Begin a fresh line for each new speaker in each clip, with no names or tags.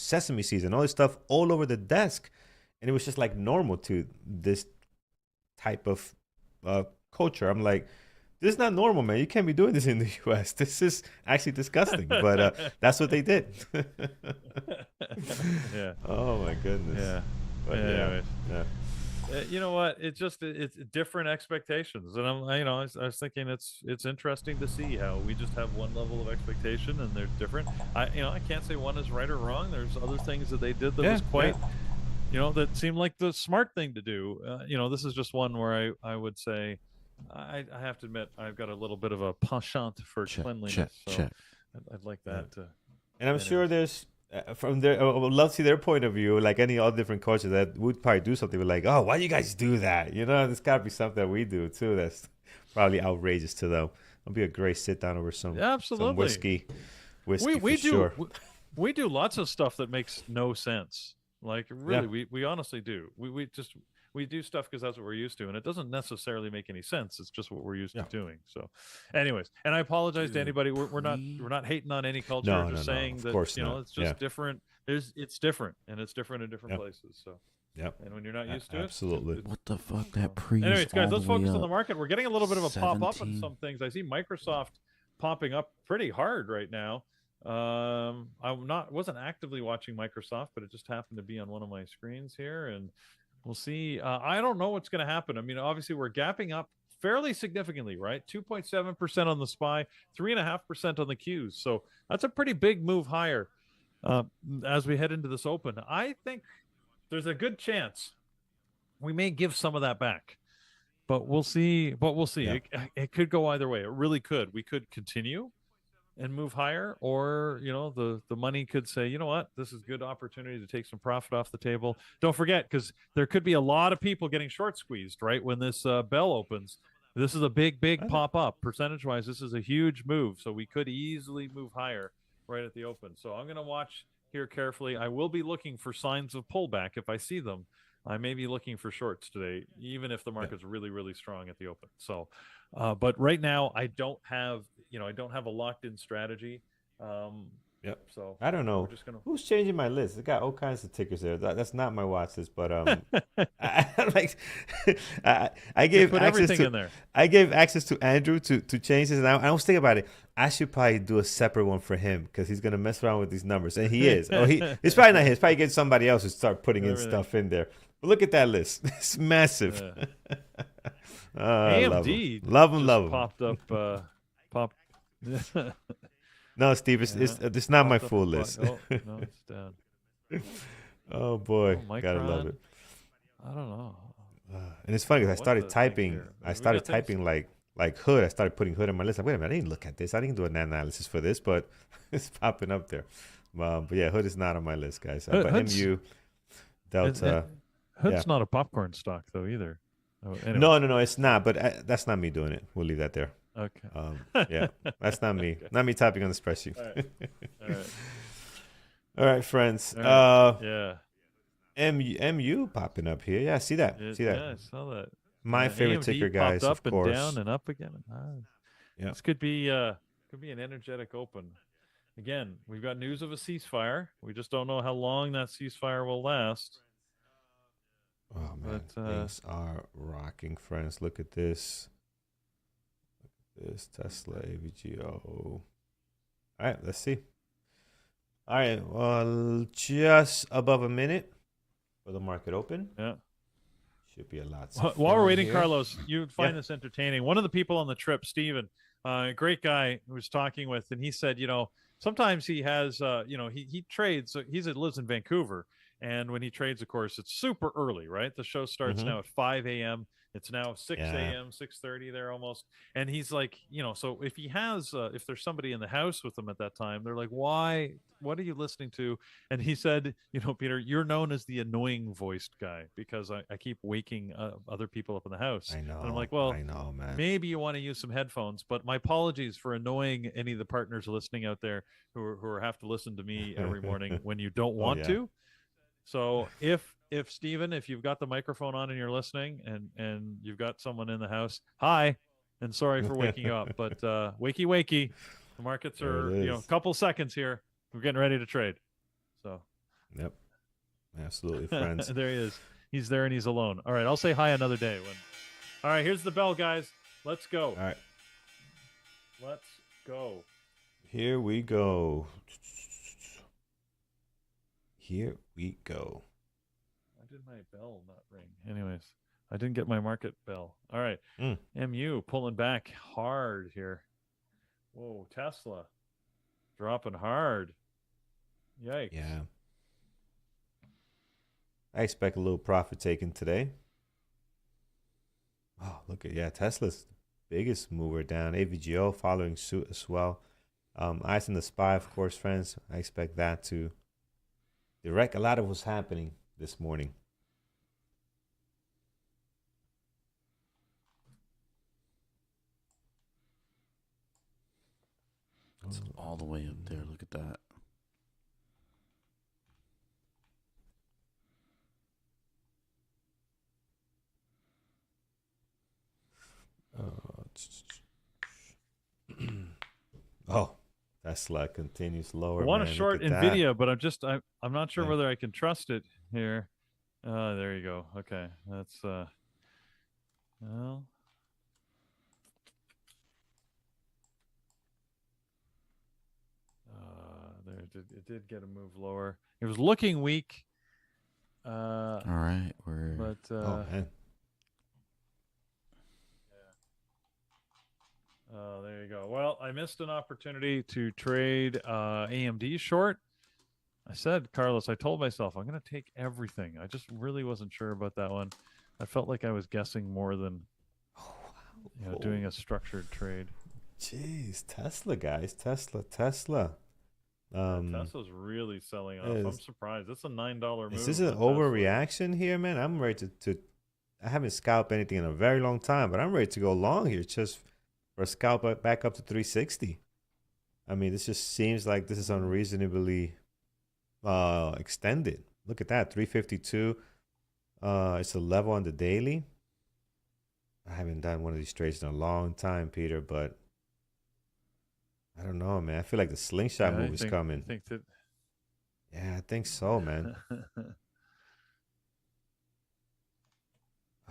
sesame seeds and all this stuff all over the desk, and it was just like normal to this type of culture. I'm like, this is not normal, man. You can't be doing this in the U.S. This is actually disgusting. But that's what they did.
Yeah.
Oh my goodness.
Yeah.
But
Anyways.
yeah.
You know what? It's different expectations, and I was thinking it's interesting to see how we just have one level of expectation and they're different. I can't say one is right or wrong. There's other things that they did that was quite, that seemed like the smart thing to do. This is just one where I would say, I have to admit I've got a little bit of a penchant for cleanliness, so I'd like that.
And I'm sure there's from their, I would love to see their point of view, like any other different culture that would probably do something like, oh, why do you guys do that? There's got to be something that we do too that's probably outrageous to them. It'll be a great sit down over some whiskey
we
for
do
sure.
we do lots of stuff that makes no sense. Like really, we honestly do. We do stuff because that's what we're used to, and it doesn't necessarily make any sense. It's just what we're used to doing. So, anyways, and I apologize to anybody. We're not hating on any culture.
No,
just
no,
saying that it's just different. It's different, and it's different in different places. So, and when you're not used to
it,
what the fuck that pre?
Anyways, guys, let's focus on the market. We're getting a little bit of a pop up on some things. I see Microsoft popping up pretty hard right now. Wasn't actively watching Microsoft, but it just happened to be on one of my screens here, and we'll see. I don't know what's going to happen. I mean, obviously we're gapping up fairly significantly, right? 2.7% on the SPY, 3.5% on the Qs. So that's a pretty big move higher as we head into this open. I think there's a good chance we may give some of that back, but we'll see. Yeah. It could go either way. It really could. We could continue and move higher, or the money could say, you know what, this is a good opportunity to take some profit off the table. Don't forget, because there could be a lot of people getting short squeezed right when this bell opens. This is a big pop up. Percentage wise, this is a huge move, so we could easily move higher right at the open. So I'm going to watch here carefully. I will be looking for signs of pullback. If I see them, I may be looking for shorts today, even if the market's really, really strong at the open. So, but right now I don't have a locked in strategy. So
I don't know who's changing my list. I got all kinds of tickers there. That's not my watch list, but I gave access to, in there. I gave access to Andrew to change this, and I was thinking about it. I should probably do a separate one for him because he's gonna mess around with these numbers, and he is. It's probably not his. Probably get somebody else to start putting in stuff in there. But look at that list. It's massive.
AMD
love him.
Popped up.
No, Steve, it's not my full list.
No, it's down.
Oh boy, gotta love it.
I don't know.
And it's funny because I started typing. I started typing like Hood. I started putting Hood on my list. Like, wait a minute, I didn't look at this. I didn't do an analysis for this, but it's popping up there. But yeah, Hood is not on my list, guys. But MU, Delta.
Hood's not a popcorn stock though either.
Oh, anyway. No, it's not. But that's not me doing it. We'll leave that there.
Okay.
Yeah, that's not me. Okay. Not me typing on the spreadsheet.
All right.
All right, friends. MU popping up here. Yeah, see that.
Yeah, I saw that.
My favorite ticker, guys.
Up
of course.
And down and up again. Yeah. This could be an energetic open. Again, we've got news of a ceasefire. We just don't know how long that ceasefire will last.
Oh man, things are rocking, friends. Look at this. This Tesla AVGO. All right, let's see. All right, well, just above a minute for the market open.
Yeah.
Should be a lot.
While we're waiting, Carlos, you would find this entertaining. One of the people on the trip, Steven, a great guy who was talking with, and he said, sometimes he has, he trades. He lives in Vancouver. And when he trades, of course, it's super early, right? The show starts now at 5 a.m. It's now 6 a.m., 6:30 there almost. And he's like, so if he has, if there's somebody in the house with him at that time, they're like, why? What are you listening to? And he said, Peter, you're known as the annoying voiced guy because I keep waking other people up in the house.
I know.
And I'm like, well,
I know, man.
Maybe you want to use some headphones, but my apologies for annoying any of the partners listening out there who have to listen to me every morning when you don't want to. So if Steven, if you've got the microphone on and you're listening and you've got someone in the house, hi, and sorry for waking you up, but wakey, the markets are, a couple seconds here. We're getting ready to trade. So
Yep. Absolutely, friends.
There he is. He's there and he's alone. All right, I'll say hi another day when. All right, here's the bell, guys. Let's go.
All right.
Let's go.
Here we go. Here we go.
Why did my bell not ring? Anyways, I didn't get my market bell. All right. MU pulling back hard here. Whoa, Tesla dropping hard. Yikes.
Yeah. I expect a little profit taking today. Oh, look at, Tesla's the biggest mover down. AVGO following suit as well. Eyes on the SPY, of course, friends. I expect that to direct a lot of what's happening this morning.
It's all the way up there. Look at that.
Oh, Tesla continues lower.
I want
man.
to short Nvidia, but I'm not sure whether I can trust it here. There you go. Okay, that's well. There it did get a move lower. It was looking weak.
All right,
but
oh man.
There you go. Well, I missed an opportunity to trade AMD short. I said, Carlos, I told myself I'm going to take everything. I just really wasn't sure about that one. I felt like I was guessing more than doing a structured trade.
Jeez, Tesla, guys. Tesla.
Tesla's really selling off. I'm surprised. That's a $9 move.
Is this an overreaction here, man? I'm ready to I haven't scalped anything in a very long time, but I'm ready to go long here just for a scalp back up to 360. I mean, this just seems like this is unreasonably extended. Look at that, 352. It's a level on the daily. I haven't done one of these trades in a long time, Peter, but I don't know, man. I feel like the slingshot move is coming. Yeah, I think so, man.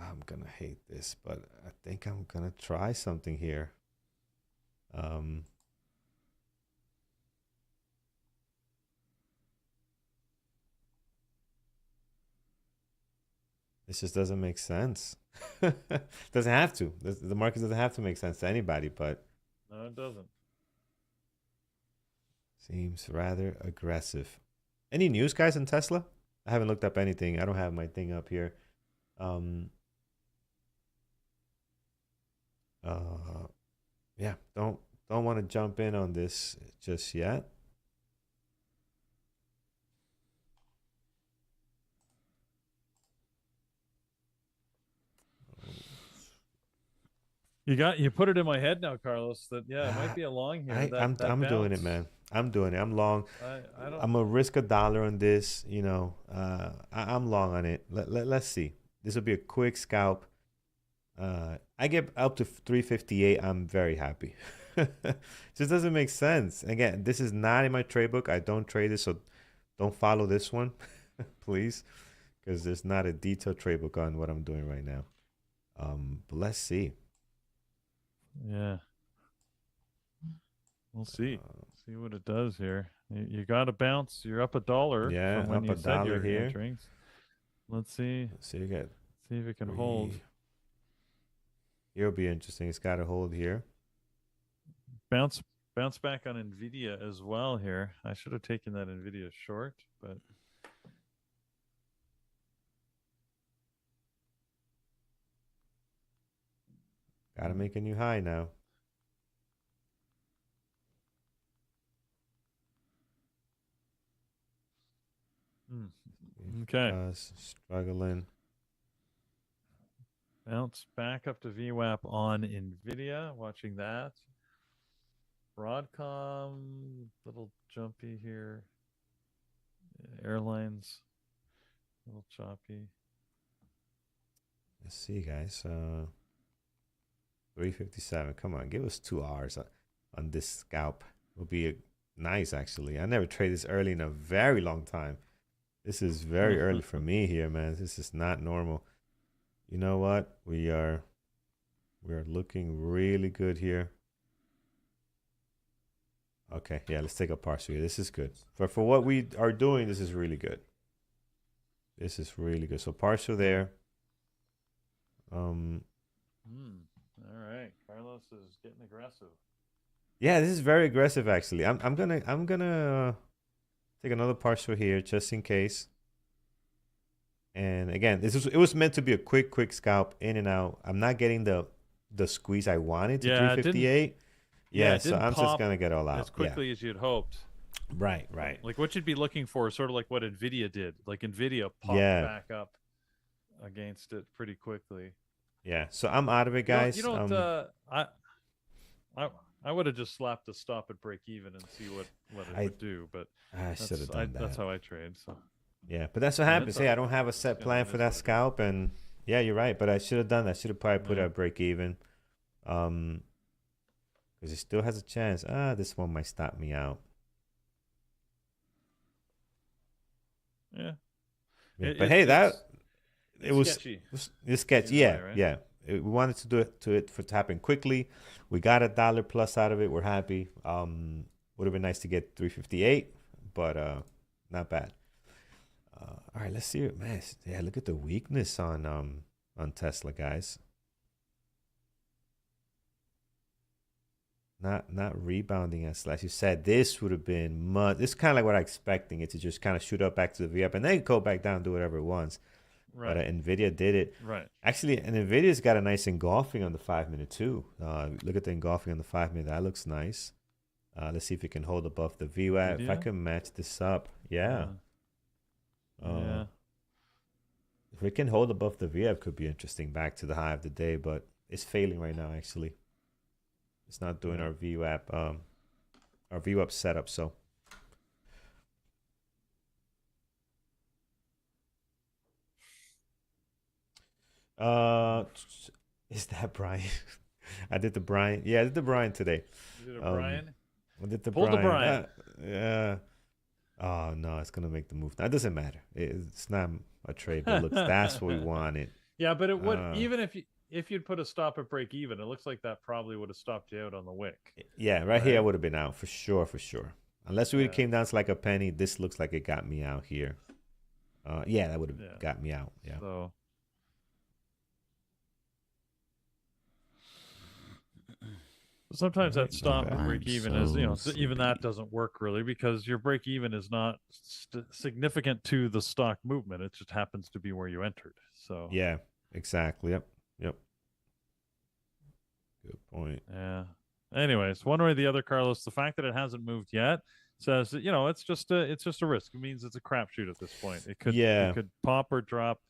I'm going to hate this, but I think I'm going to try something here. This just doesn't make sense. Doesn't have to. The market doesn't have to make sense to anybody, but
no, it doesn't.
Seems rather aggressive. Any news, guys, on Tesla? I haven't looked up anything. I don't have my thing up here. Yeah, don't want to jump in on this just yet.
You put it in my head now, Carlos, that it might be a long here.
I'm doing it, man. I'm doing it. I'm long. I'm gonna risk $1 on this. I'm long on it. Let's see. This will be a quick scalp. I get up to 358. I'm very happy. Just doesn't make sense. Again, this is not in my trade book. I don't trade this, so don't follow this one, please, because there's not a detailed trade book on what I'm doing right now. But let's see.
Yeah. We'll see. See what it does here. You got to bounce. You're up $1.
Yeah,
from when
up
you said
$1
you're
here.
entering. Let's see.
See if
it can hold.
Here'll be interesting. It's got to hold here.
Bounce back on Nvidia as well here. I should have taken that Nvidia short, but
gotta make a new high now.
Okay.
Struggling.
Bounce back up to VWAP on Nvidia. Watching that. Broadcom, little jumpy here. Airlines, a little choppy.
Let's see, guys. 357. Come on, give us 2 hours on this scalp. Will be nice, actually. I never traded this early in a very long time. This is very early for me here, man. This is not normal. You know what? We are looking really good here. Okay, yeah, let's take a partial here. This is good. For what we are doing, this is really good. This is really good. So partial there.
All right. Carlos is getting aggressive.
Yeah, this is very aggressive actually. I'm gonna take another partial here just in case. And again, it was meant to be a quick scalp in and out. I'm not getting the squeeze I wanted to 358. Yeah, so I'm just gonna get all out
as quickly as you'd hoped.
Right.
Like what you'd be looking for, sort of like what Nvidia did. Like Nvidia popped back up against it pretty quickly.
Yeah, so I'm out of it, guys.
You don't. I would have just slapped the stop at break even and see what it would do. But
I should have done that.
That's how I trade. So.
Yeah, but that's what happens. Hey, I don't have a set plan for that scalp, and yeah, you're right. But I should have done that. I should have probably put it at break even, because it still has a chance. This one might stop me out.
Yeah.
But hey, it was
sketchy.
It's sketchy. Yeah, right? Yeah. We wanted to do it for tapping quickly. We got $1 plus out of it. We're happy. Would have been nice to get 358, but not bad. All right, let's see it, man. Yeah, look at the weakness on Tesla, guys. Not rebounding as you said. This would have been this is kind of like what I'm expecting it to just kind of shoot up back to the V-up and then go back down, do whatever it wants. Right. But Nvidia did it.
Right.
Actually, and Nvidia's got a nice engulfing on the 5-minute too. Look at the engulfing on the 5-minute. That looks nice. Let's see if it can hold above the VWAP. If I can match this up, yeah. If it can hold above the VWAP, could be interesting. Back to the high of the day, but it's failing right now. Actually, it's not doing our VWAP setup. So. Is that Brian? I did the Brian. Yeah, I did the Brian today.
You did a Brian?
I did the
Pull
Brian.
the Brian.
Yeah. Oh no, it's gonna make the move. That doesn't matter. It's not a trade, but look, that's what we wanted.
Yeah, but it would even if you'd put a stop at break even, it looks like that probably would have stopped you out on the wick.
Yeah, right here I would have been out for sure. Unless we came down to like a penny, this looks like it got me out here. Yeah, that would have got me out. Yeah.
So. Sometimes that stop and break even is, even that doesn't work really because your break even is not significant to the stock movement. It just happens to be where you entered. So
yeah, exactly. Yep. Good point.
Yeah. Anyways, one way or the other, Carlos, the fact that it hasn't moved yet says that, it's just a risk. It means it's a crapshoot at this point. It could pop or drop.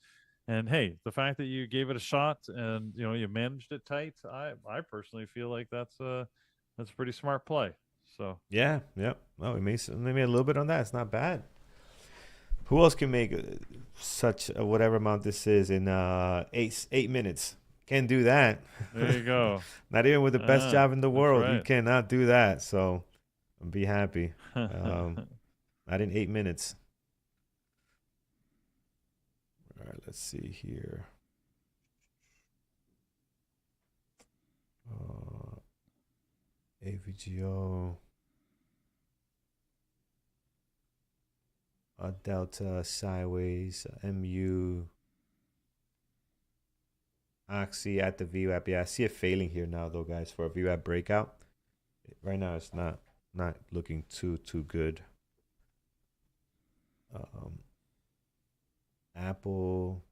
And hey, the fact that you gave it a shot and you managed it tight, I personally feel like that's a pretty smart play. So
yeah. Well, we made a little bit on that. It's not bad. Who else can make such whatever amount this is in 8 minutes? Can't do that.
There you go.
Not even with the best job in the world, you cannot do that. So be happy. Not in 8 minutes. All right, let's see here. AVGO. Delta sideways. MU. Oxy at the VWAP. Yeah, I see it failing here now, though, guys, for a VWAP breakout. Right now, it's not looking too good. Apple,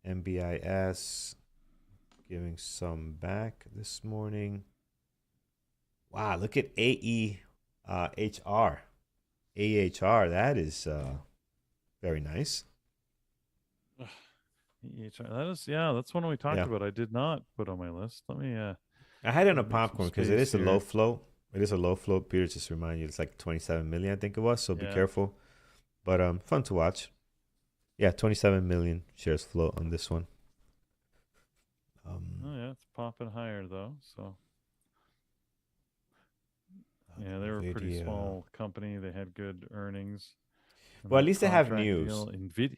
MBIS, giving some back this morning. Wow, look at AEHR. AHR, that is very nice.
That is, that's one we talked about. I did not put on my list. Let me.
I had it on a popcorn because it is a low float. It is a low float. Peter, just remind you, it's like 27 million, I think it was. So be careful. But fun to watch. Yeah, 27 million shares float on this one.
It's popping higher though. So yeah, they were a pretty small company. They had good earnings.
Well, at least they have
contract
news.
deal. Nvidia.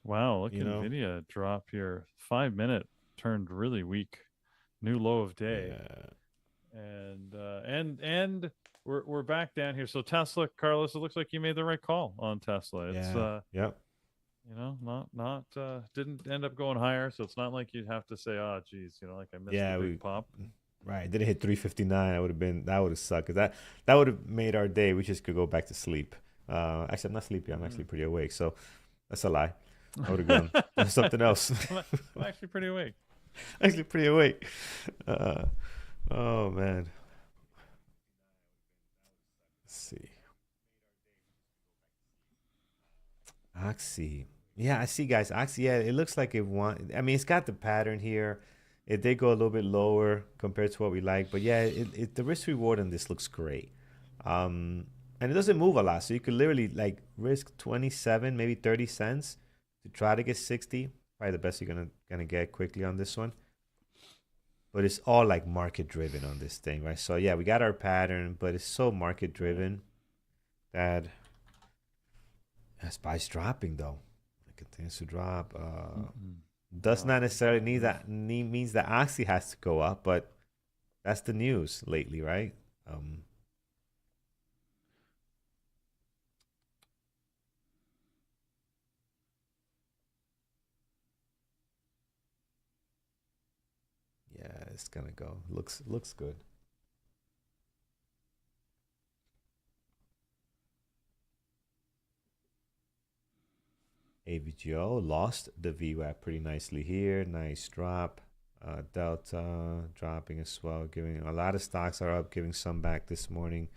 Wow, look,
You know?
Nvidia drop here. 5 minute turned really weak. New low of day.
Yeah.
And we're back down here. So Tesla, Carlos, it looks like you made the right call on Tesla. It's
Yep.
you know, not didn't end up going higher, so it's not like you'd have to say, oh geez, you know, like I missed the big pop.
Right. Didn't hit 359. That would have sucked. 'Cause that would have made our day. We just could go back to sleep. Actually, I'm not sleepy. I'm actually pretty awake. So that's a lie. I would have gone something else.
I'm actually pretty awake.
Actually pretty awake. Oh man. Let's see. Oxy. Yeah, I see, guys. Oxy. Yeah, it looks like I mean, it's got the pattern here. It did go a little bit lower compared to what we like, but yeah, the risk reward on this looks great. And it doesn't move a lot, so you could literally like risk 27, maybe 30 cents to try to get 60. Probably the best you're gonna get quickly on this one. But it's all like market driven on this thing, right? So yeah, we got our pattern, but it's so market driven that SPY's dropping though. It continues to drop. Does not necessarily means that Oxy has to go up, but that's the news lately, right? Yeah, it's gonna go. Looks good. AVGO lost the VWAP pretty nicely here. Nice drop. Delta dropping as well. Giving a lot of stocks are up, giving some back this morning.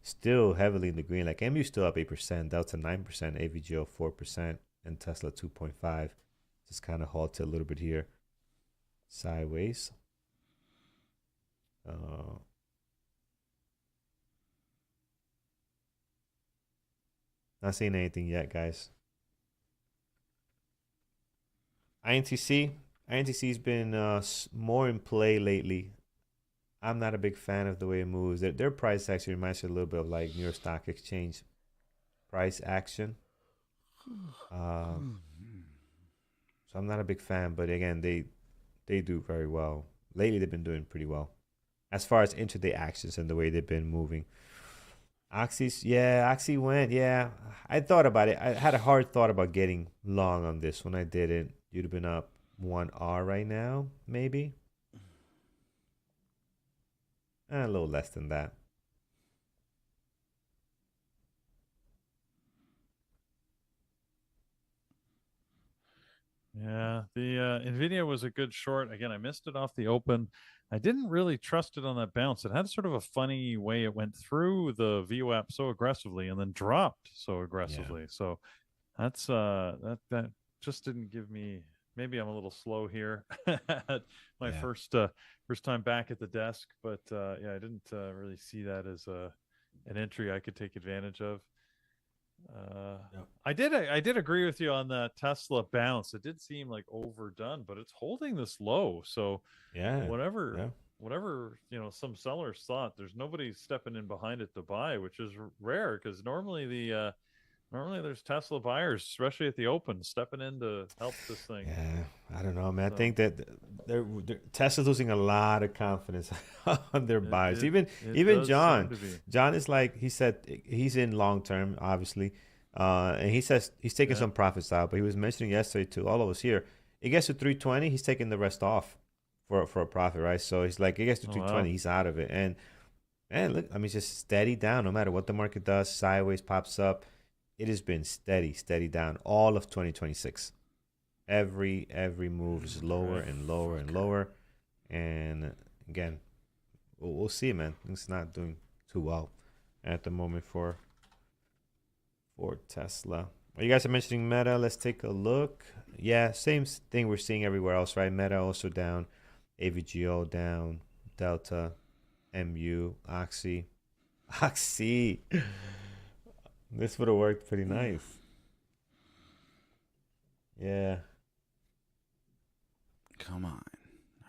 Still heavily in the green. Like MU still up 8%, Delta 9%, AVGO 4%, and Tesla 2.5. Just kind of halted a little bit here. Sideways. Not seeing anything yet, guys. INTC's been more in play lately. I'm not a big fan of the way it moves. Their price actually reminds me a little bit of like New York Stock Exchange price action. So I'm not a big fan, but again, they do very well. Lately, they've been doing pretty well as far as intraday actions and the way they've been moving. Oxy went. Yeah, I thought about it. I had a hard thought about getting long on this when I did it. You'd have been up 1R right now, maybe. A little less than that.
Yeah, the Nvidia was a good short. Again, I missed it off the open. I didn't really trust it on that bounce. It had sort of a funny way it went through the VWAP so aggressively and then dropped so aggressively. Yeah. So that's that just didn't give me. Maybe I'm a little slow here at my first time back at the desk, but yeah, I didn't really see that as an entry I could take advantage of. I did agree with you on that Tesla bounce. It did seem like overdone, but it's holding this low. So whatever you know, some sellers thought, there's nobody stepping in behind it to buy, which is rare because normally there's Tesla buyers, especially at the open, stepping in to help this thing.
Yeah, I don't know, man. So, I think that Tesla's losing a lot of confidence on their buyers. Even John is like, he said he's in long term, obviously, and he says he's taking some profits out. But he was mentioning yesterday to all of us here, it gets to 320, he's taking the rest off for a profit, right? So he's like, it gets to 320, he's out of it, and look, I mean, it's just steady down. No matter what the market does, sideways pops up. It has been steady down all of 2026. Every move is lower and lower and lower. And again, we'll see, man. It's not doing too well at the moment for Tesla. You guys are mentioning Meta. Let's take a look. Yeah, same thing we're seeing everywhere else, right? Meta also down, AVGO down, Delta, MU, Oxy. This would have worked pretty nice. Yeah.
Come on.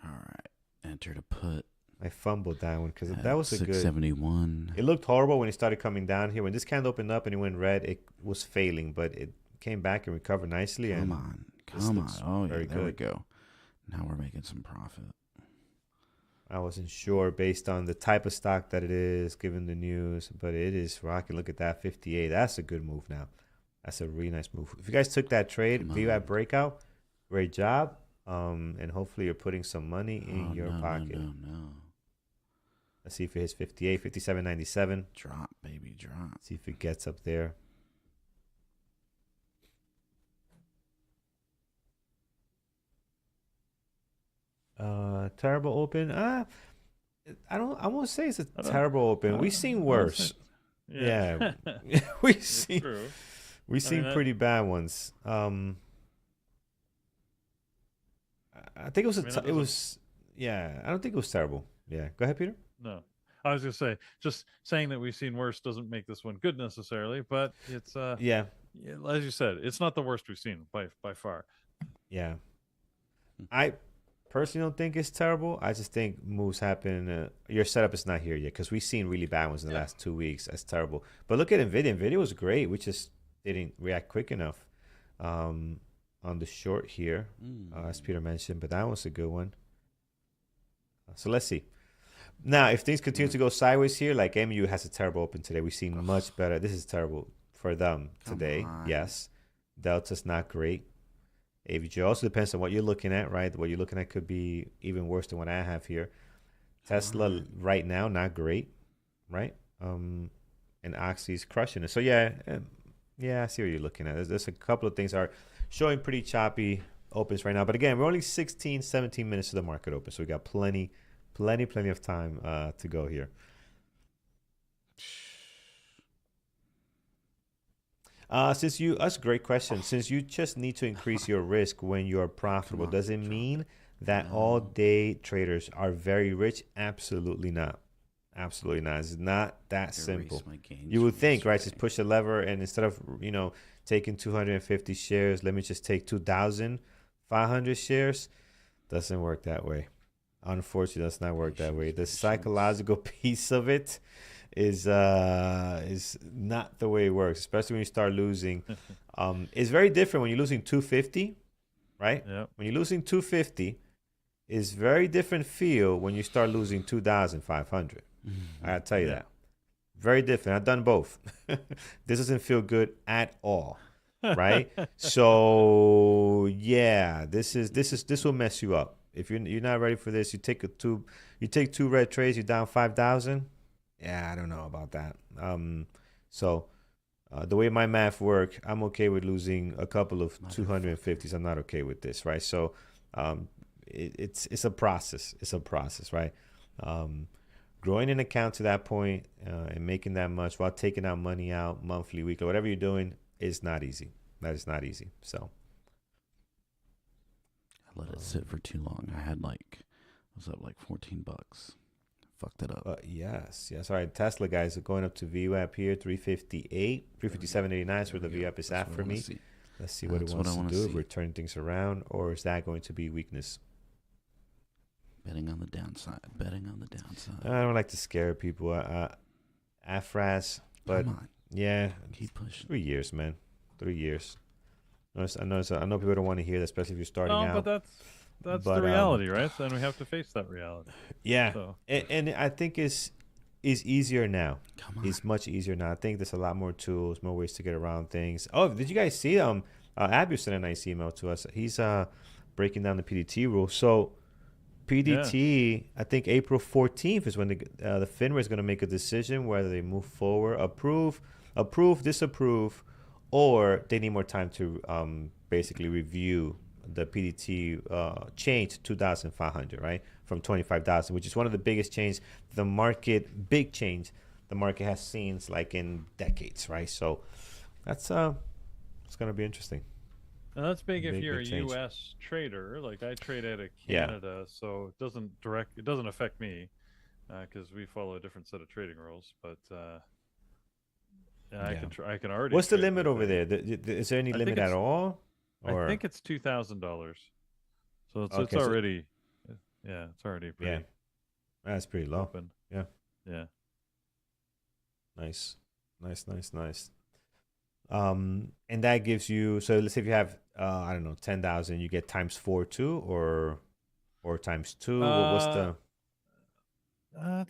All right. Enter to put.
I fumbled that one because that was a good.
671.
It looked horrible when it started coming down here. When this candle opened up and it went red, it was failing, but it came back and recovered nicely.
Come on. Oh, yeah, there we go. Now we're making some profit.
I wasn't sure based on the type of stock that it is, given the news, but it is rocking. Look at that, 58. That's a good move now. That's a really nice move. If you guys took that trade, VWAP breakout, great job. And hopefully you're putting some money in your pocket.
No.
Let's see if it hits 58, 57.97.
Drop, baby, drop.
See if it gets up there. Terrible open. I won't say it's a terrible open. We've seen worse. Yeah. we've seen pretty bad ones. I think it was I don't think it was terrible. Yeah. Go ahead, Peter.
No. I was gonna say, just saying that we've seen worse doesn't make this one good necessarily, but it's as you said, it's not the worst we've seen by far.
Yeah. I personally don't think it's terrible. I just think moves happen. Your setup is not here yet because we've seen really bad ones in the last 2 weeks. That's terrible. But look at NVIDIA. NVIDIA was great. We just didn't react quick enough on the short here, as Peter mentioned. But that was a good one. So let's see. Now, if things continue to go sideways here, like MU has a terrible open today. We've seen much better. This is terrible for them today. Yes. Delta's not great. AVG also depends on what you're looking at, right? What you're looking at could be even worse than what I have here. Tesla right now, not great, right? And Oxy's crushing it. So yeah, I see what you're looking at. There's a couple of things are showing pretty choppy opens right now. But again, we're only 16, 17 minutes to the market open. So we got plenty of time to go here. That's a great question. Since you just need to increase your risk when you're profitable, does it mean that all day traders are very rich? Absolutely not. Absolutely not. It's not that simple. You would think, right? Just push a lever and instead of, taking 250 shares, let me just take 2,500 shares. Doesn't work that way. Unfortunately, does not work that way. The psychological piece of it is not the way it works, especially when you start losing. It's very different when you're losing 250, right?
Yeah.
When you're losing 250, it's very different feel when you start losing 2,500. I gotta tell you that. Very different. I've done both. This doesn't feel good at all, right? So yeah, this will mess you up. If you're not ready for this, you take two red trades, you're down 5,000. Yeah, I don't know about that. So the way my math work, I'm okay with losing a couple of 250s. I'm not okay with this, right? So it's a process. It's a process, right? Growing an account to that point and making that much while taking out money out monthly, weekly, whatever you're doing is not easy. That is not easy. So
I let it sit for too long. I was up like $14. Fucked it up.
Yes. All right, Tesla guys are going up to VWAP here, 358, 357.89 is where the VWAP is at for me. Let's see what it wants to do. If we're turning things around, or is that going to be weakness?
Betting on the downside.
I don't like to scare people. AFRAS, but yeah,
keep pushing.
3 years, man. 3 years. I know people don't want to hear that, especially if you're starting out.
But that's the reality, right? So then we have to face that reality.
Yeah, so. And I think it's easier now. It's much easier now. I think there's a lot more tools, more ways to get around things. Oh, did you guys see? Abu sent a nice email to us. He's breaking down the PDT rule. So PDT, I think April 14th is when the FINRA is going to make a decision whether they move forward, approve, disapprove, or they need more time to basically review the PDT change to 2,500, right? From 25,000, which is one of the biggest change the market has seen like in decades, right? So that's it's going to be interesting.
And that's big if you're a U.S. trader. Like I trade out of Canada, so it doesn't affect me because we follow a different set of trading rules. But I can already.
What's the limit over there? Is there any limit at all?
Or? I think it's $2,000. So it's already, it's already pretty.
Yeah. That's pretty low.
Open.
Yeah.
Yeah.
Nice. And that gives you, so let's say if you have I don't know, 10,000, you get times 4 too, or times 2. What's the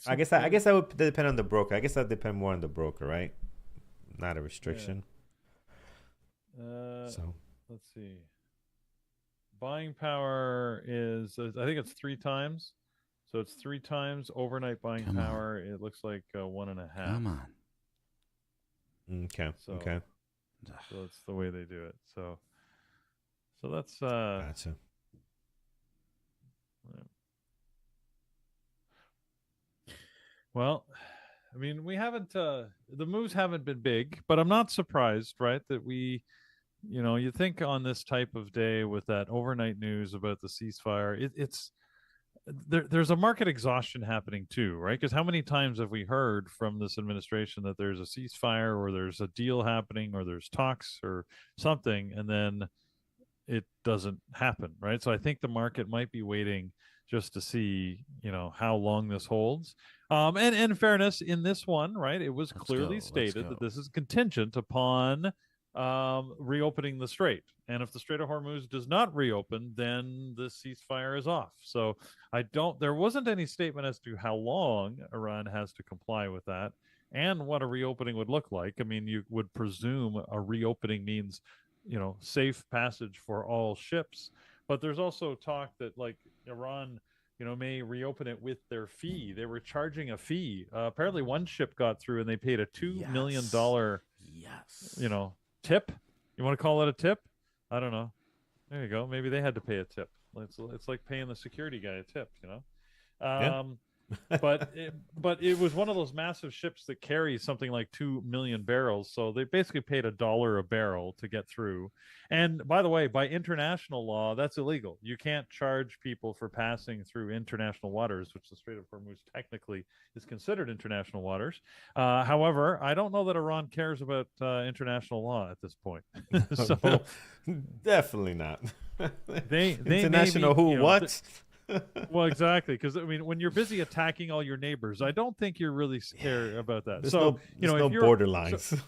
I guess that would depend on the broker. I guess that depend more on the broker, right? Not a restriction.
Yeah.
So
let's see. Buying power is, I think it's 3 times. So it's 3 times overnight buying power. It looks like 1.5.
Come on.
Okay.
So,
okay.
So that's the way they do it. So that's
Gotcha.
Well, I mean, we haven't the moves haven't been big, but I'm not surprised, right, that we, you think on this type of day with that overnight news about the ceasefire, it's there's a market exhaustion happening too, right? Because how many times have we heard from this administration that there's a ceasefire or there's a deal happening or there's talks or something, and then it doesn't happen, right? So I think the market might be waiting just to see, how long this holds. And in fairness, in this one, right, it was clearly stated that this is contingent upon reopening the strait. And if the Strait of Hormuz does not reopen, then the ceasefire is off. So there wasn't any statement as to how long Iran has to comply with that and what a reopening would look like. I mean, you would presume a reopening means, safe passage for all ships. But there's also talk that like Iran, may reopen it with their fee. They were charging a fee. Apparently one ship got through and they paid a $2 million, tip. You want to call it a tip? I don't know. There you go. Maybe they had to pay a tip. It's like paying the security guy a tip,
Yeah.
but it was one of those massive ships that carries something like 2 million barrels. So they basically paid $1 a barrel to get through. And by the way, by international law, that's illegal. You can't charge people for passing through international waters, which the Strait of Hormuz technically is considered international waters. However, I don't know that Iran cares about international law at this point. So
definitely not.
They
international
maybe,
what?
Well, exactly, because I mean, when you're busy attacking all your neighbors, I don't think you're really scared about that.
There's
so
no borderlines.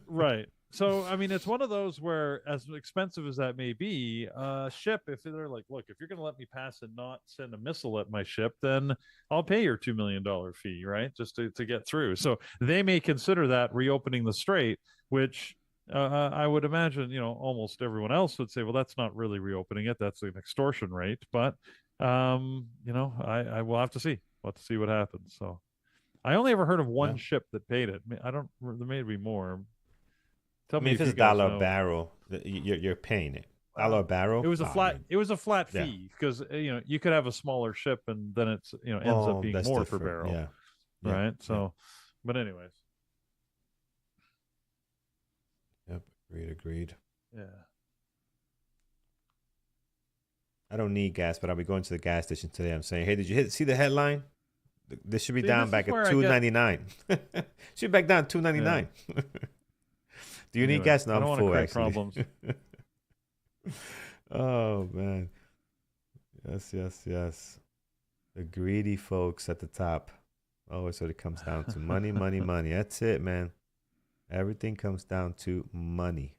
Right. So I mean, it's one of those where, as expensive as that may be, ship, if they're like, look, if you're going to let me pass and not send a missile at my ship, then I'll pay your $2 million fee, right, just to get through. So they may consider that reopening the strait, which I would imagine, almost everyone else would say, well, that's not really reopening it. That's an extortion rate. But I will have to see. We'll have to see what happens. So I only ever heard of one ship that paid it. I don't. There may be more. Tell me
if it's $1 a barrel, you're paying it. $1 a barrel.
It was a flat. It was a flat fee because you could have a smaller ship and then it's ends up being more per barrel.
Yeah.
Right. So, but anyways.
Yep. Agreed.
Yeah.
I don't need gas, but I'll be going to the gas station today. I'm saying, hey, did you see the headline? This should be down back at $2.99. Should be back down $2.99. Yeah. Do you need gas? No, I'm full, actually. Problems. Oh, man. Yes. The greedy folks at the top. Oh, so it comes down to money. That's it, man. Everything comes down to money.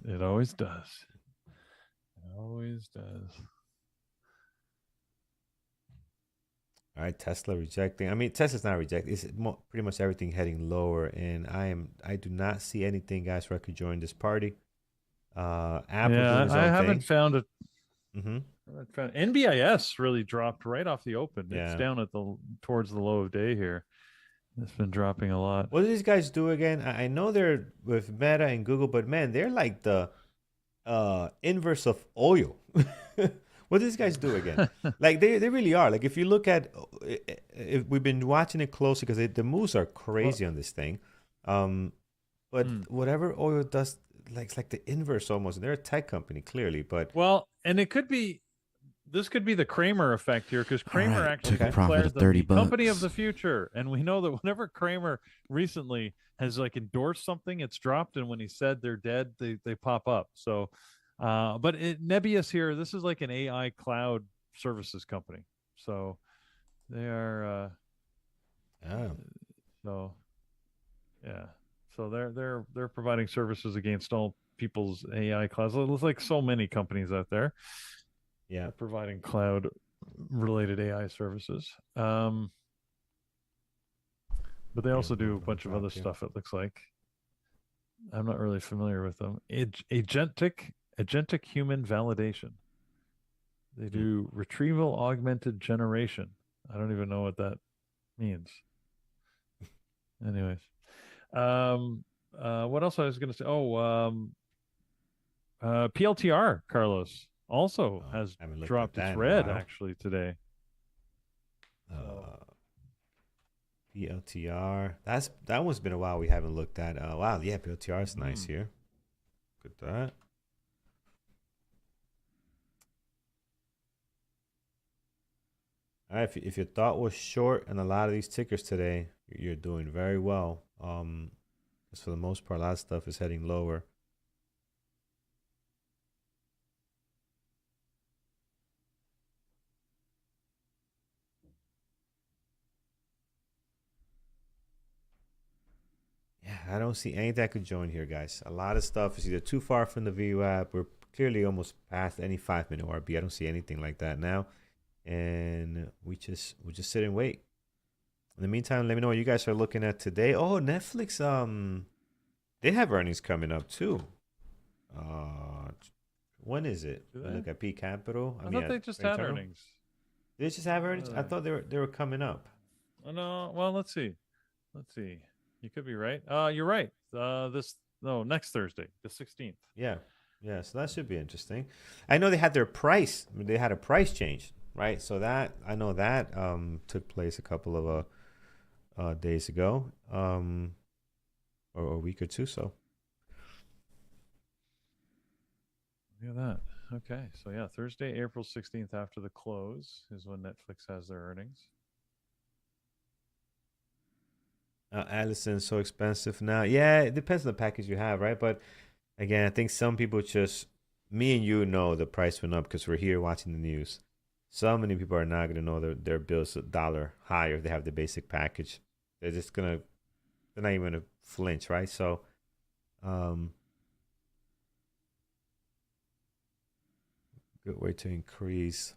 It always does. Always does.
All right, Tesla rejecting. I mean, Tesla's not rejecting. It's pretty much everything heading lower, and I do not see anything, guys, where I could join this party. Apple.
Yeah, I haven't found it.
Mm-hmm.
NBIS really dropped right off the open. Yeah. It's down towards the low of day here. It's been dropping a lot.
What do these guys do again? I know they're with Meta and Google, but man, they're like the inverse of oil. What do these guys do again? Like they really are. Like if you look at, if we've been watching it closely because the moves are crazy on this thing. But whatever oil does, it's like the inverse almost. They're a tech company clearly, but
and it could be. This could be the Kramer effect here because Kramer actually declared
them the
company of the future, and we know that whenever Kramer recently has endorsed something, it's dropped, and when he said they're dead, they pop up. So, but Nebius here, this is like an AI cloud services company. So They are.
Yeah.
So yeah. So they're providing services against all people's AI clouds. There's like so many companies out there.
Yeah.
Providing cloud related AI services. But they also do a bunch of other stuff, it looks like. I'm not really familiar with them. Agentic human validation. They do retrieval augmented generation. I don't even know what that means. Anyways. What else I was gonna say? PLTR, Carlos, also has dropped its red actually today.
PLTR. That one's been a while we haven't looked at. Wow, yeah, PLTR is nice here. Look at that. All right, if your thought was short on a lot of these tickers today, you're doing very well. Because for the most part, a lot of stuff is heading lower. Yeah, I don't see anything that could join here, guys. A lot of stuff is either too far from the VWAP. We're clearly almost past any 5-minute RB. I don't see anything like that now. And we'll just sit and wait. In the meantime, let me know what you guys are looking at today. Oh, Netflix, they have earnings coming up too. When is it? Look at P Capital.
I thought they just had earnings.
They just have earnings? I thought they were coming up.
Oh, no. Well, let's see. You could be right. You're right. Next Thursday, the 16th.
Yeah. So that should be interesting. I know they had their price. I mean, they had a price change, right? So that I know that took place a couple of days ago, or a week or two. So.
Look at that. Okay, so yeah, Thursday, April 16th after the close is when Netflix has their earnings.
Allison's so expensive now. Yeah, it depends on the package you have, right? But again, I think some people me and you know the price went up because we're here watching the news. So many people are not going to know their bills $1 higher if they have the basic package. They're not even going to flinch, right? So, good way to increase.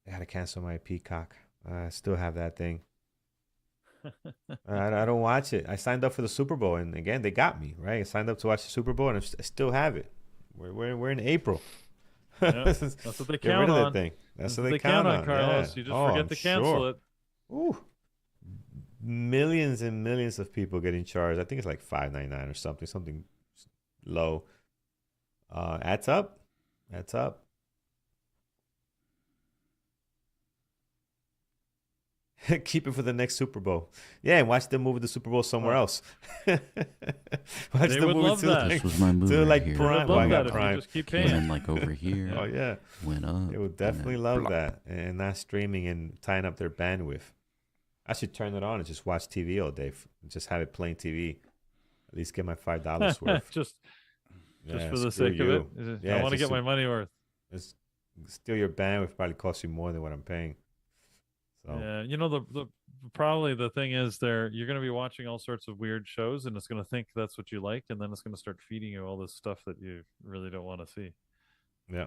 I had to cancel my Peacock. I still have that thing. I don't watch it. I signed up for the Super Bowl, and again, they got me, right? I signed up to watch the Super Bowl, and I still have it. We're in April.
Yeah, that's what they count on.
That's what they count on,
Carlos. Yeah. You just forget to cancel it.
Ooh. Millions and millions of people getting charged. I think it's like $5.99 or something low. Adds up. Keep it for the next Super Bowl. Yeah, and watch them move the Super Bowl somewhere else.
Watch they would love that.
This was my move right here.
Prime.
They would love that if you just keep paying.
And like over here.
Oh yeah,
went up.
They would definitely love that, and not streaming and tying up their bandwidth. I should turn it on and just watch TV all day. Just have it playing TV. At least get my $5 worth.
just for the sake of it. I want to get my money worth.
Steal your bandwidth probably costs you more than what I'm paying. So.
Yeah, the probably the thing is you're going to be watching all sorts of weird shows, and it's going to think that's what you like, and then it's going to start feeding you all this stuff that you really don't want to see.
Yeah.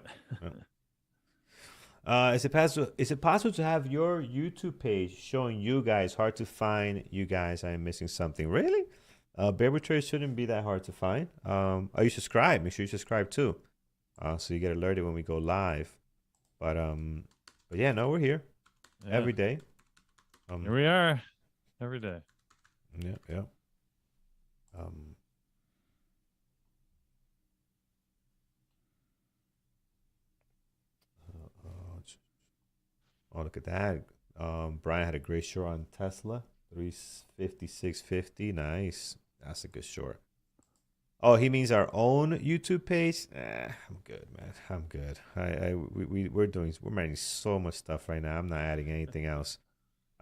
Is it possible to have your YouTube page showing you guys? Hard to find you guys. I am missing something. Really? BRRRRR shouldn't be that hard to find. You subscribe. Make sure you subscribe too, so you get alerted when we go live. But yeah, no, we're here. Yeah. Every day.
Here we are. Every day.
Yeah. Oh, look at that. Brian had a great short on Tesla. 356.50. Nice. That's a good short. Oh, he means our own YouTube page. I'm good, man. I'm good. We're managing so much stuff right now. I'm not adding anything else.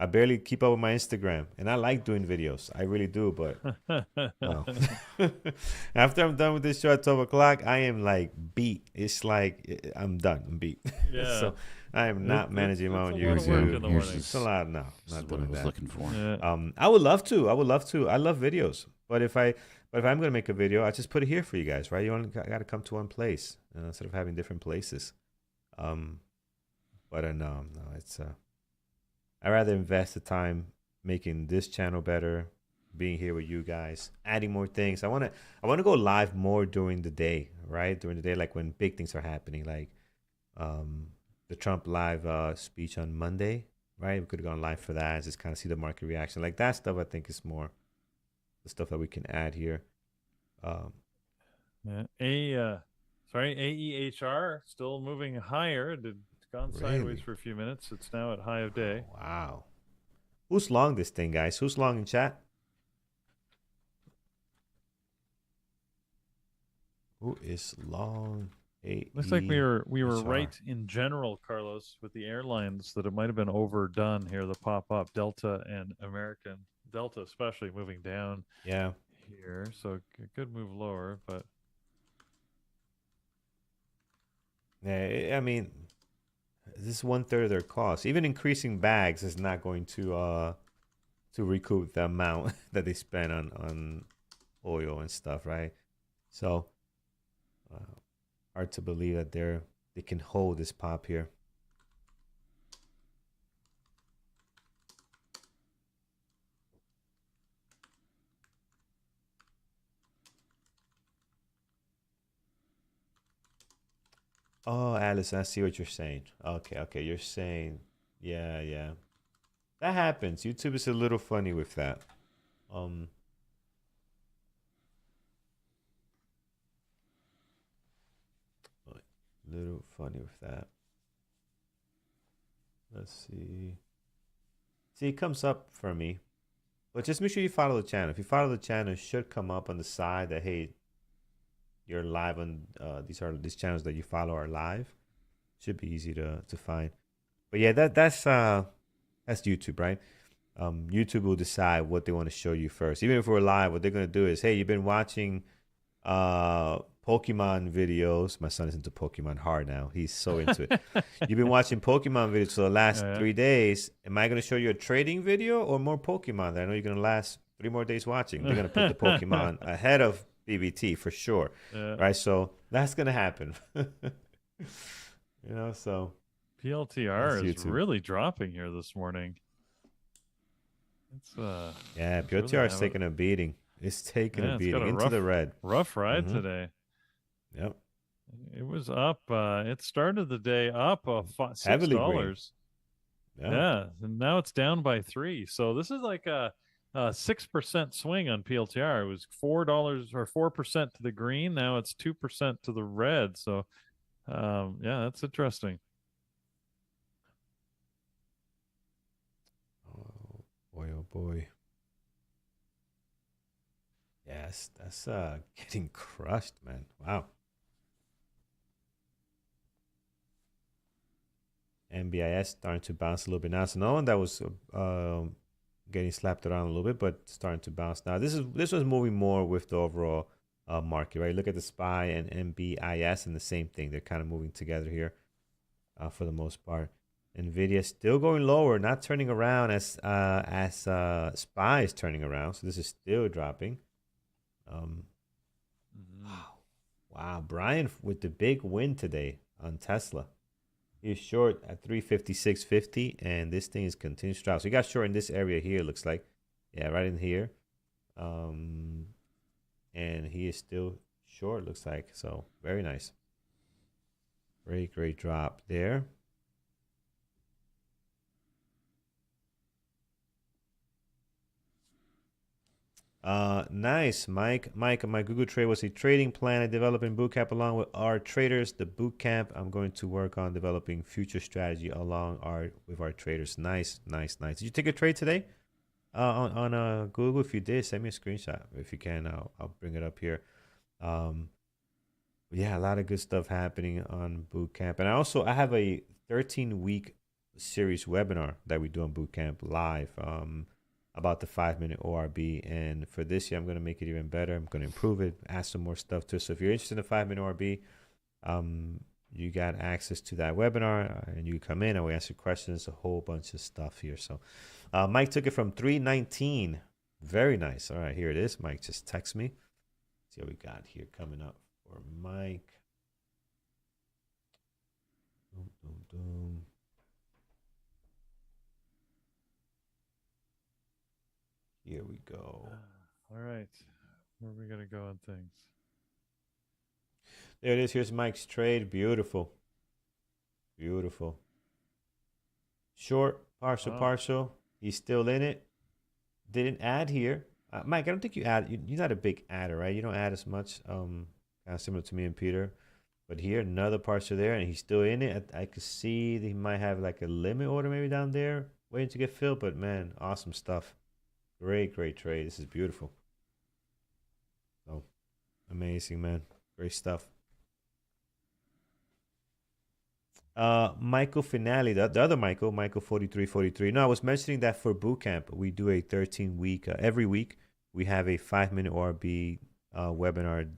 I barely keep up with my Instagram, and I like doing videos. I really do, but well, after I'm done with this show at 12 o'clock, I am like beat. It's like I'm done. I'm beat.
Yeah.
So I am not managing my own
YouTube.
It's a lot. No,
This
not
is what I
doing
was
that.
looking for.
Yeah.
I would love to. I love videos. But if I'm gonna make a video, I just put it here for you guys, right? You only got to come to one place instead of having different places. But no, it's I rather invest the time making this channel better, being here with you guys, adding more things. I wanna go live more during the day, right? During the day, like when big things are happening, like the Trump live speech on Monday, right? We could have gone live for that, just kind of see the market reaction. Like that stuff I think is more the stuff that we can add here.
Yeah. AEHR still moving higher. It had gone sideways for a few minutes. It's now at high of day.
Oh, wow. Who's long this thing, guys? Who's long in chat? Who is long?
Looks like we were right in general, Carlos, with the airlines that it might have been overdone here. The pop up Delta and American Delta, especially moving down.
Yeah.
Here, so it could move lower, but
yeah, I mean, this is 1/3 of their cost. Even increasing bags is not going to recoup the amount that they spend on oil and stuff, right? So hard to believe that they can hold this pop here. Oh, Alice, I see what you're saying. Okay, you're saying, yeah. That happens. YouTube is a little funny with that. Little funny with that. Let's see. See, it comes up for me. But just make sure you follow the channel. If you follow the channel, it should come up on the side that, hey, you're live on these channels that you follow are live. Should be easy to find. But yeah, that's YouTube, right? YouTube will decide what they want to show you first. Even if we're live, what they're gonna do is, hey, you've been watching Pokemon videos. My son is into Pokemon hard now. He's so into it. You've been watching Pokemon videos for the last 3 days. Am I gonna show you a trading video or more Pokemon that I know you're gonna last 3 more days watching? They're gonna put the Pokemon ahead of BBT for sure, right? So that's gonna happen. So
PLTR is really dropping here this morning. It's
PLTR is taking a beating. It's taking a beating into the red.
Rough ride today.
Yep.
It was up. It started the day up $6.
Heavily green.
Yeah, and now it's down by 3. So this is like a 6% swing on PLTR. It was $4 or 4% to the green. Now it's 2% to the red. So, yeah, that's interesting.
Oh boy. Yes, that's getting crushed, man. Wow. NBIS starting to bounce a little bit now. So no one that was getting slapped around a little bit, but starting to bounce now. This was moving more with the overall market, right? Look at the SPY and NBIS and the same thing. They're kind of moving together here for the most part. Nvidia still going lower, not turning around as SPY is turning around. So this is still dropping. Wow, Brian with the big win today on Tesla. He's short at 356.50, and this thing is continuing to drop. So he got short in this area here, looks like. Yeah, right in here. And he is still short, looks like. So very nice. Great drop there. Nice, Mike. My Google trade was a trading plan I developed in bootcamp along with our traders. The bootcamp, I'm going to work on developing future strategy with our traders. Nice. Did you take a trade today? On Google? If you did, send me a screenshot if you can. I'll bring it up here. Yeah, a lot of good stuff happening on bootcamp, and I have a 13-week series webinar that we do on Bootcamp live about the 5-minute ORB. And for this year, I'm going to make it even better. I'm going to improve it, add some more stuff to it. So if you're interested in the 5-minute ORB, you got access to that webinar, and you come in and we answer questions, a whole bunch of stuff here. So Mike took it from 319. Very nice. All right, here it is. Mike just text me. Let's see what we got here coming up for Mike. Boom, boom, boom. Here we go.
All right. Where are we going to go on things?
There it is. Here's Mike's trade. Beautiful. Beautiful. Short, partial. He's still in it. Didn't add here. Mike, I don't think you add. You're not a big adder, right? You don't add as much. Kind of similar to me and Peter. But here, another partial there, and he's still in it. I could see that he might have like a limit order maybe down there waiting to get filled. But man, awesome stuff. Great trade. This is beautiful. So amazing, man. Great stuff. Michael Finale, the other Michael 4343. No, I was mentioning that for bootcamp, we do a 13-week, every week, we have a 5-minute ORB webinar,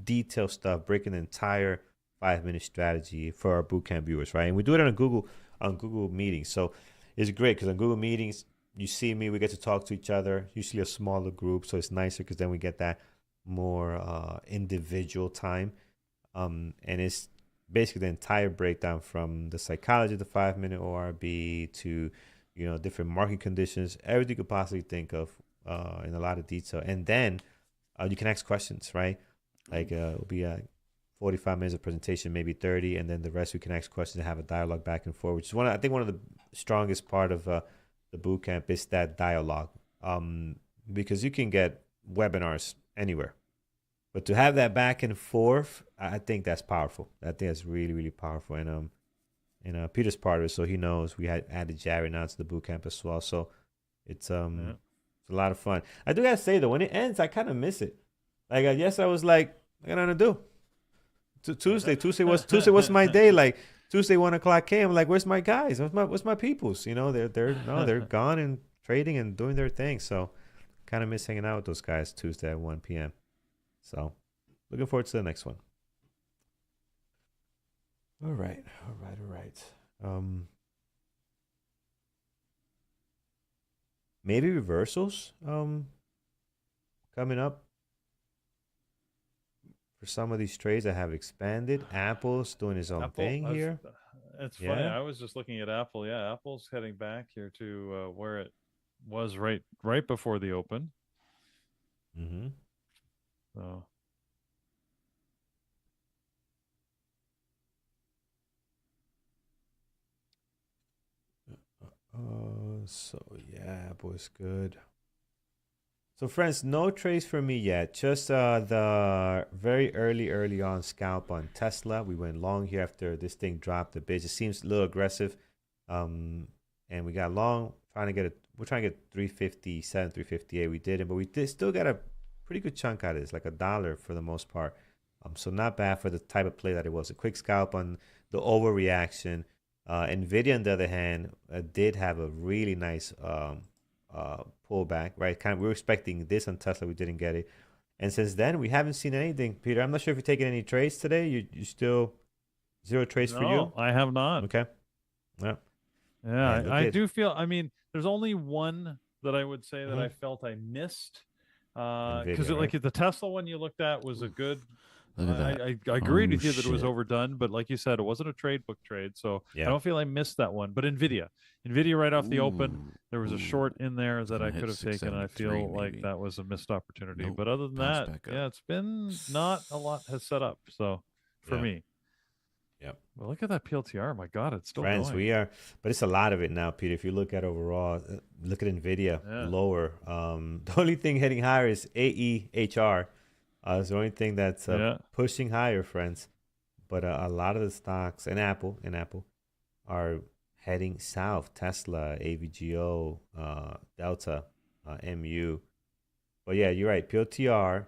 detailed stuff, breaking the entire 5-minute strategy for our bootcamp viewers, right? And we do it on Google Meetings. So it's great because on Google Meetings, you see me, we get to talk to each other, usually a smaller group. So it's nicer because then we get that more individual time. And it's basically the entire breakdown from the psychology of the 5-minute ORB to, different market conditions, everything you could possibly think of in a lot of detail. And then you can ask questions, right? Like it'll be 45 minutes of presentation, maybe 30, and then the rest we can ask questions and have a dialogue back and forth, which is I think one of the strongest part of the boot camp is that dialogue, because you can get webinars anywhere, but to have that back and forth, I think that's powerful. I think that's really, really powerful. And Peter's part of it, so he knows. We had added Jared now to the boot camp as well, so it's a lot of fun. I do gotta say though, when it ends, I kind of miss it. Like I was like, I got nothing to do. Tuesday was my day. Like Tuesday 1 o'clock came. I'm like, where's my guys? What's my peoples? They're gone and trading and doing their thing. So kind of miss hanging out with those guys Tuesday at 1 p.m. So looking forward to the next one. All right. Maybe reversals coming up for some of these trades that have expanded. Apple's doing his own thing here.
It's funny. I was just looking at Apple. Yeah, Apple's heading back here to where it was right before the open.
Mm-hmm.
So.
Yeah, Apple's good. So friends, no trades for me yet. Just the very early on scalp on Tesla. We went long here after this thing dropped a bit. It seems a little aggressive. And we got long, we're trying to get 357, 358. We did it, but we still got a pretty good chunk out of this, like $1 for the most part. So not bad for the type of play that it was. A quick scalp on the overreaction. Nvidia, on the other hand, did have a really nice pullback, right? We were expecting this on Tesla, we didn't get it, and since then we haven't seen anything. Peter, I'm not sure if you're taking any trades today. You still zero trades for you?
No, I have not.
Okay.
Yeah. I do feel. I mean, there's only one that I would say that I felt I missed, because like the Tesla one you looked at was a good. I agreed with you that it was overdone, but like you said, it wasn't a trade book trade, so I don't feel I missed that one. But Nvidia right off the open, there was a short in there that I could have taken, and I feel like that was a missed opportunity. But other than that, it's been not a lot has set up. So for me, well, look at that PLTR. My God, it's still
friends.
going.
We are, but it's a lot of it now, Peter. If you look at overall, look at Nvidia lower. The only thing heading higher is AEHR. It's the only thing that's pushing higher, friends. But a lot of the stocks and Apple are heading south. Tesla, AVGO, Delta, MU. But yeah, you're right. PLTR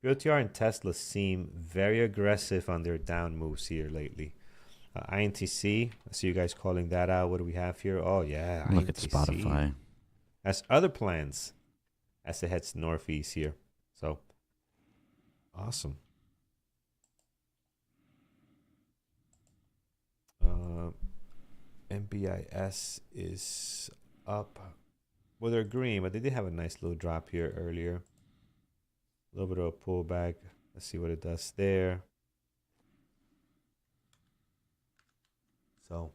and Tesla seem very aggressive on their down moves here lately. INTC. I see you guys calling that out. What do we have here? Oh, yeah.
Look at
INTC.
Spotify.
Has other plans as it heads northeast here. So, awesome. MBIS is up. Well, they're green, but they did have a nice little drop here earlier. A little bit of a pullback. Let's see what it does there. So,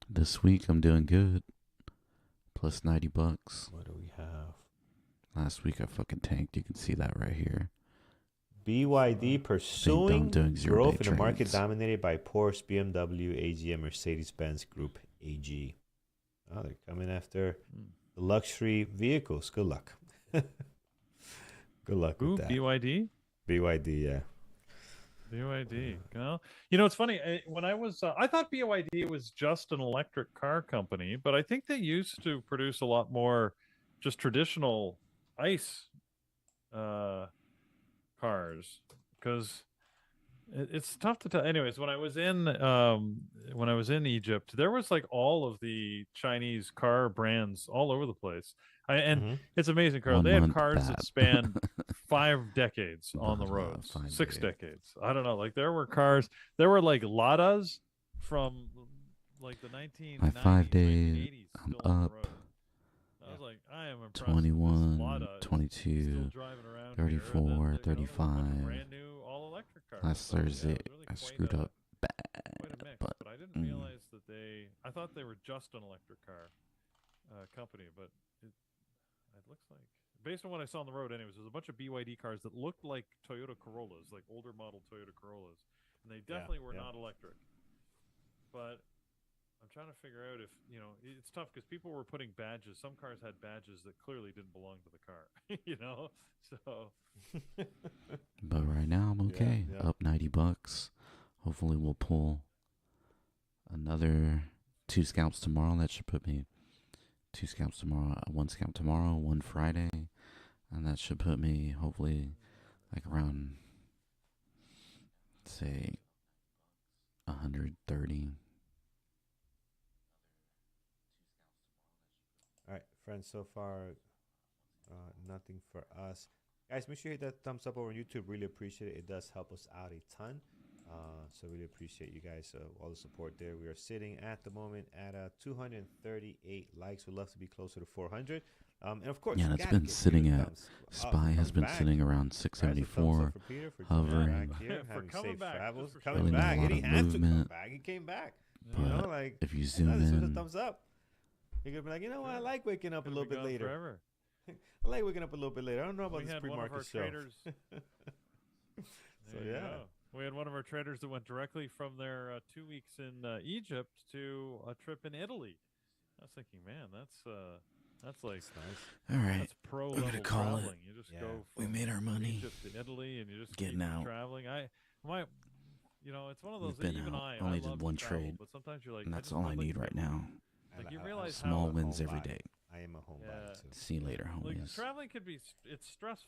this week I'm doing good. Plus $90.
What do we have?
Last week I fucking tanked. You can see that right here.
BYD pursuing
doing
growth in a market
trades.
dominated by Porsche, BMW, AG, and Mercedes-Benz Group AG. Oh, they're coming after the luxury vehicles. Good luck. Good luck with that.
BYD?
BYD, yeah.
BYD. You know, it's funny. When I was, I thought BYD was just an electric car company, but I think they used to produce a lot more just traditional ICE cars, because it's tough to tell. Anyways, when I was in Egypt, there was like all of the Chinese car brands all over the place. It's amazing, Carl. They have cars that span 5 decades on the roads, 6 decades. I don't know. Like there were like Ladas from like the 1990s,
My 5 days,
1980s
I'm
still on the
up.
road. I was like, I am impressed.
21, 22, 34, 35.
Brand new all electric cars.
Last Thursday, I screwed up bad.
Quite a mix,
but
I didn't realize that I thought they were just an electric car company, but it looks like, based on what I saw on the road anyways, there's a bunch of BYD cars that looked like Toyota Corollas, like older model Toyota Corollas, and they definitely were not electric. But I'm trying to figure out if, you know, it's tough because people were putting badges. Some cars had badges that clearly didn't belong to the car, you know? So.
But right now I'm okay. Up $90. Hopefully we'll pull another 2 scalps tomorrow. That should put me 2 scalps tomorrow, 1 scalp tomorrow, 1 Friday. And that should put me hopefully like around, say, 130.
All right, friends, so far, nothing for us. Guys, make sure you hit that thumbs up over on YouTube. Really appreciate it. It does help us out a ton. So really appreciate you guys, all the support there. We are sitting at the moment at 238 likes. We'd love to be closer to 400. And of course,
yeah, it's been sitting at SPY has been sitting around 674, hovering.
Coming back.
Really not a lot of movement.
He came back.
But
you know, like,
if you zoom
with a
in,
thumbs up. You're gonna be like, you know what? I like waking up a little bit later.
Forever.
I like waking up a little bit later. I don't know about this pre-market show. So yeah.
We had one of our traders that went directly from their 2 weeks in Egypt to a trip in Italy. I was thinking, man, that's like
nice. All right,
that's pro
we're
level
gonna call
traveling.
it.
You just go from
we made our money.
Egypt to Italy, and you just
getting
keep
out.
traveling. You know, it's one of those.
We've been
even
out.
I
Only
love
did one
to travel,
trade,
but sometimes you're like,
and that's all I need right now.
Like you realize
Small
how
wins every day.
I am a homebody too.
See you later, homies.
Like traveling could be, it's stressful.